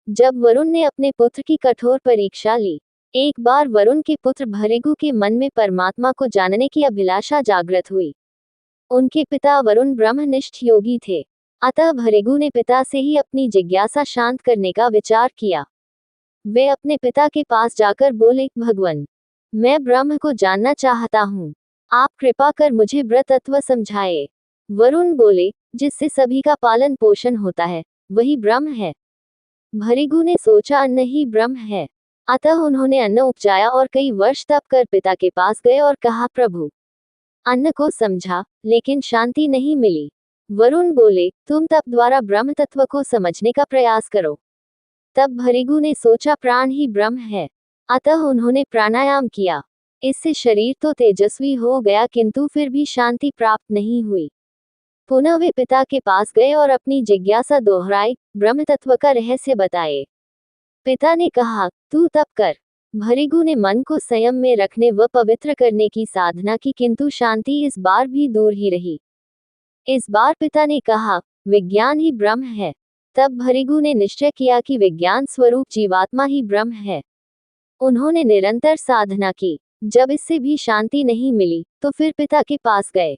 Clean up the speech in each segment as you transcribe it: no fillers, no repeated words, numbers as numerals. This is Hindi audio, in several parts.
जब वरुण ने अपने पुत्र की कठोर परीक्षा ली, एक बार वरुण के पुत्र भृगु के मन में परमात्मा को जानने की अभिलाषा जागृत हुई। उनके पिता वरुण ब्रह्मनिष्ठ योगी थे, अतः भृगु ने पिता से ही अपनी जिज्ञासा शांत करने का विचार किया। वे अपने पिता के पास जाकर बोले, भगवान, मैं ब्रह्म को जानना चाहता हूँ, आप कृपा कर मुझे व्रत तत्व समझाए। वरुण बोले, जिससे सभी का पालन पोषण होता है, वही ब्रह्म है। भृगु ने सोचा अन्न ही ब्रह्म है, अतः उन्होंने अन्न उपजाया और कई वर्ष तप कर पिता के पास गए और कहा, प्रभु, अन्न को समझा, लेकिन शांति नहीं मिली। वरुण बोले, तुम तप द्वारा ब्रह्म तत्व को समझने का प्रयास करो। तब भृगु ने सोचा प्राण ही ब्रह्म है, अतः उन्होंने प्राणायाम किया। इससे शरीर तो तेजस्वी हो गया, किंतु फिर भी शांति प्राप्त नहीं हुई। पुनः वे पिता के पास गए और अपनी जिज्ञासा दोहराई, ब्रह्म तत्व का रहस्य बताए। पिता ने कहा, तू तप कर। भृगु ने मन को संयम में रखने व पवित्र करने की साधना की, किंतु शांति इस बार भी दूर ही रही। इस बार पिता ने कहा, विज्ञान ही ब्रह्म है। तब भृगु ने निश्चय किया कि विज्ञान स्वरूप जीवात्मा ही ब्रह्म है। उन्होंने निरंतर साधना की। जब इससे भी शांति नहीं मिली, तो फिर पिता के पास गए।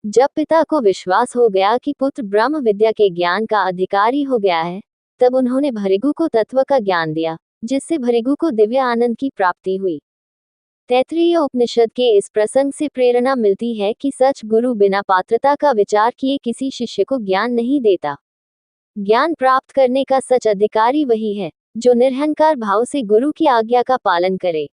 जब पिता को विश्वास हो गया कि पुत्र ब्रह्म विद्या के ज्ञान का अधिकारी हो गया है, तब उन्होंने भृगु को तत्व का ज्ञान दिया, जिससे भृगु को दिव्य आनंद की प्राप्ति हुई। तैत्तिरीय उपनिषद के इस प्रसंग से प्रेरणा मिलती है कि सच गुरु बिना पात्रता का विचार किए किसी शिष्य को ज्ञान नहीं देता। ज्ञान प्राप्त करने का सच अधिकारी वही है, जो निरहंकार भाव से गुरु की आज्ञा का पालन करे।